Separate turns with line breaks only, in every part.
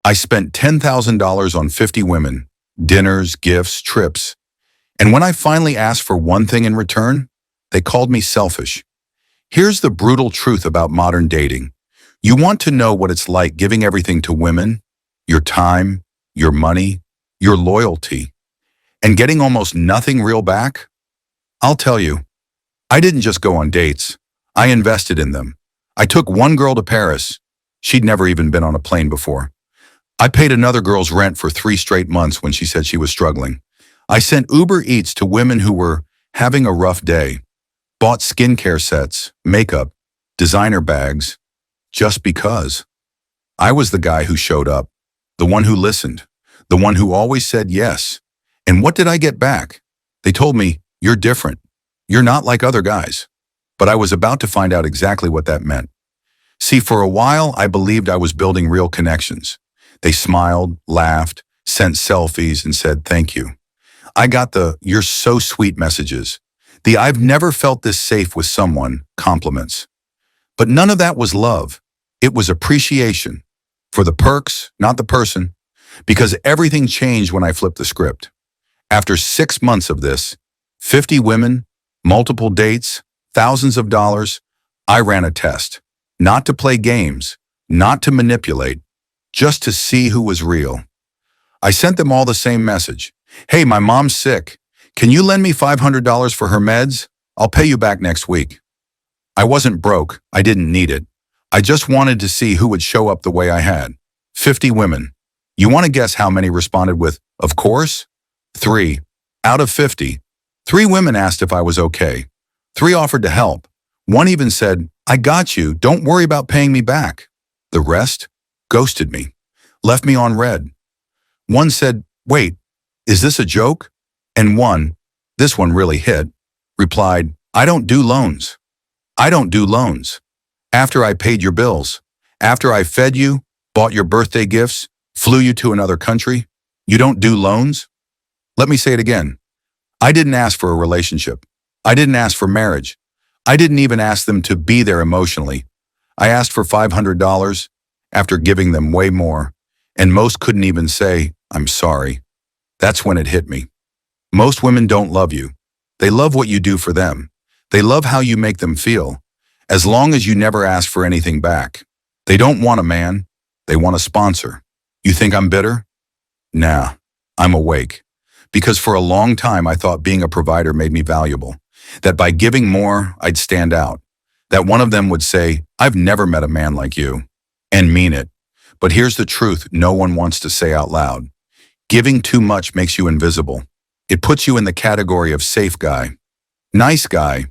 I spent $10,000 on 50 women, dinners, gifts, trips. And when I finally asked for one thing in return, they called me selfish. Here's the brutal truth about modern dating. You want to know what it's like giving everything to women, your time, your money, your loyalty, and getting almost nothing real back? I'll tell you, I didn't just go on dates. I invested in them. I took one girl to Paris. She'd never even been on a plane before. I paid another girl's rent for 3 straight months when she said she was struggling. I sent Uber Eats to women who were having a rough day, bought skincare sets, makeup, designer bags, just because. I was the guy who showed up, the one who listened, the one who always said yes. And what did I get back? They told me, "You're different. You're not like other guys." But I was about to find out exactly what that meant. See, for a while, I believed I was building real connections. They smiled, laughed, sent selfies, and said thank you. I got the "you're so sweet" messages, the "I've never felt this safe with someone" compliments. But none of that was love. It was appreciation. For the perks, not the person. Because everything changed when I flipped the script. After 6 months of this, 50 women, multiple dates, thousands of dollars, I ran a test. Not to play games, not to manipulate, just to see who was real. I sent them all the same message. "Hey, my mom's sick. Can you lend me $500 for her meds? I'll pay you back next week." I wasn't broke. I didn't need it. I just wanted to see who would show up the way I had. 50 women. You want to guess how many responded with, "Of course"? 3. Out of 50, 3 women asked if I was okay. 3 offered to help. 1 even said, "I got you. Don't worry about paying me back." The rest ghosted me, left me on red. 1 said, "Wait, is this a joke?" And 1, this one really hit, replied, "I don't do loans. I don't do loans. After I paid your bills, after I fed you, bought your birthday gifts, flew you to another country, you don't do loans?" Let me say it again. I didn't ask for a relationship. I didn't ask for marriage. I didn't even ask them to be there emotionally. I asked for $500 after giving them way more, and most couldn't even say, "I'm sorry." That's when it hit me. Most women don't love you. They love what you do for them. They love how you make them feel, as long as you never ask for anything back. They don't want a man. They want a sponsor. You think I'm bitter? Nah, I'm awake. Because for a long time I thought being a provider made me valuable. That by giving more, I'd stand out. That one of them would say, "I've never met a man like you," and mean it. But here's the truth no one wants to say out loud. Giving too much makes you invisible. It puts you in the category of safe guy. Nice guy,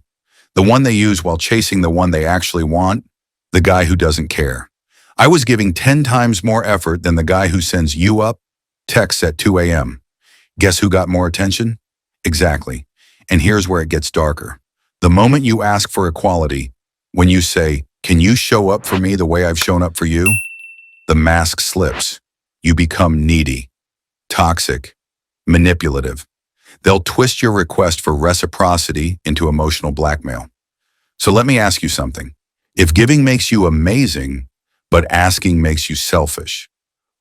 the one they use while chasing the one they actually want, the guy who doesn't care. I was giving 10 times more effort than the guy who sends "you up" texts at 2 a.m. Guess who got more attention? Exactly. And here's where it gets darker. The moment you ask for equality, when you say, "Can you show up for me the way I've shown up for you?" the mask slips. You become needy, toxic, manipulative. They'll twist your request for reciprocity into emotional blackmail. So let me ask you something. If giving makes you amazing, but asking makes you selfish,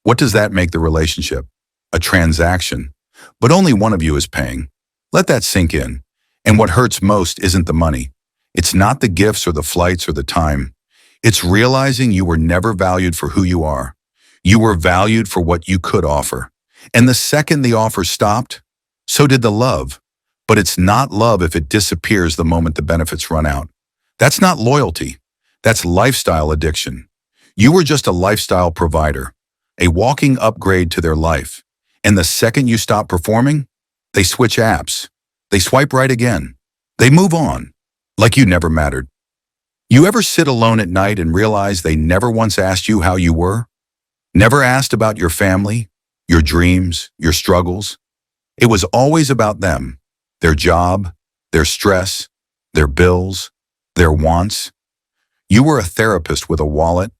what does that make the relationship? A transaction. But only one of you is paying. Let that sink in. And what hurts most isn't the money. It's not the gifts or the flights or the time. It's realizing you were never valued for who you are. You were valued for what you could offer. And the second the offer stopped, so did the love. But it's not love if it disappears the moment the benefits run out. That's not loyalty. That's lifestyle addiction. You were just a lifestyle provider, a walking upgrade to their life. And the second you stop performing, they switch apps. They swipe right again. They move on, like you never mattered. You ever sit alone at night and realize they never once asked you how you were? Never asked about your family, your dreams, your struggles? It was always about them, their job, their stress, their bills, their wants. You were a therapist with a wallet,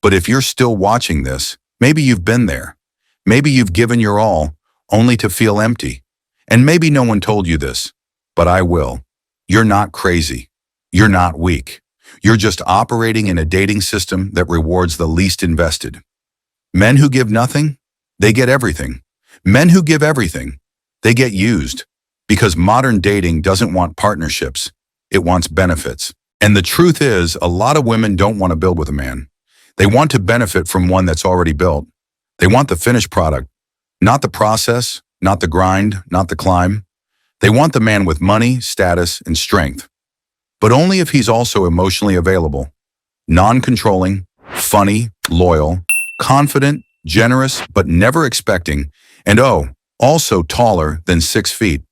but if you're still watching this, maybe you've been there. Maybe you've given your all, only to feel empty. And maybe no one told you this, but I will. You're not crazy. You're not weak. You're just operating in a dating system that rewards the least invested. Men who give nothing, they get everything. Men who give everything, they get used. Because modern dating doesn't want partnerships, it wants benefits. And the truth is, a lot of women don't want to build with a man. They want to benefit from one that's already built. They want the finished product, not the process, not the grind, not the climb. They want the man with money, status, and strength. But only if he's also emotionally available, non-controlling, funny, loyal, confident, generous, but never expecting, and also taller than 6 feet.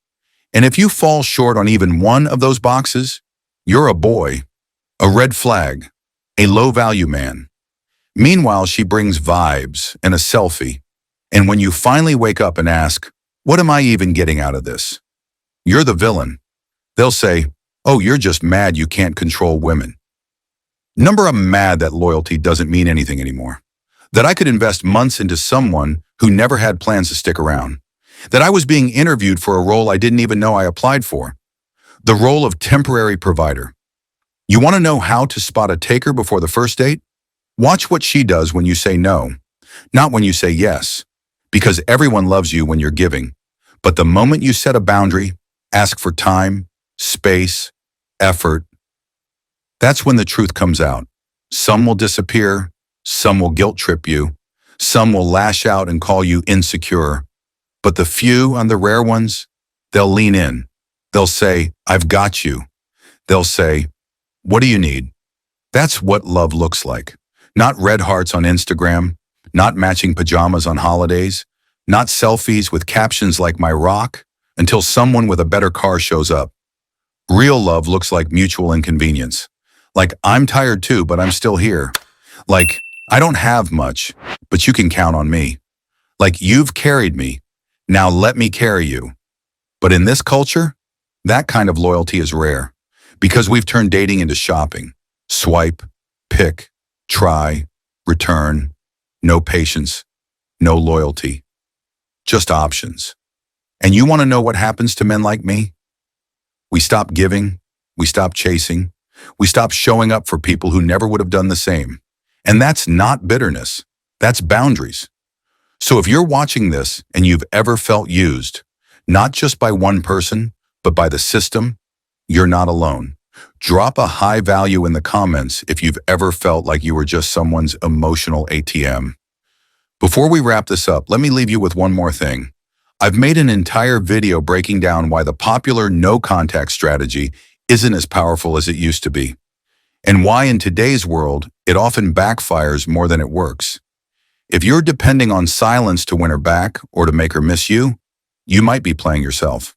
And if you fall short on even one of those boxes, you're a boy, a red flag, a low-value man. Meanwhile, she brings vibes and a selfie. And when you finally wake up and ask, what am I even getting out of this? You're the villain. They'll say, oh, you're just mad you can't control women. I'm mad that loyalty doesn't mean anything anymore. That I could invest months into someone who never had plans to stick around. That I was being interviewed for a role I didn't even know I applied for. The role of temporary provider. You want to know how to spot a taker before the first date? Watch what she does when you say no, not when you say yes. Because everyone loves you when you're giving. But the moment you set a boundary, ask for time, space, effort, that's when the truth comes out. Some will disappear, some will guilt trip you, some will lash out and call you insecure. But the few and the rare ones, they'll lean in. They'll say, I've got you. They'll say, what do you need? That's what love looks like. Not red hearts on Instagram, not matching pajamas on holidays, not selfies with captions like my rock, until someone with a better car shows up. Real love looks like mutual inconvenience. Like, I'm tired too, but I'm still here. Like, I don't have much, but you can count on me. Like, you've carried me. Now let me carry you. But in this culture, that kind of loyalty is rare. Because we've turned dating into shopping. Swipe, pick, try, return. No patience, no loyalty. Just options. And you want to know what happens to men like me? We stop giving, we stop chasing, we stop showing up for people who never would have done the same. And that's not bitterness, that's boundaries. So if you're watching this and you've ever felt used, not just by one person, but by the system, you're not alone. Drop a high value in the comments if you've ever felt like you were just someone's emotional ATM. Before we wrap this up, let me leave you with one more thing. I've made an entire video breaking down why the popular no-contact strategy isn't as powerful as it used to be, and why in today's world, it often backfires more than it works. If you're depending on silence to win her back or to make her miss you, you might be playing yourself.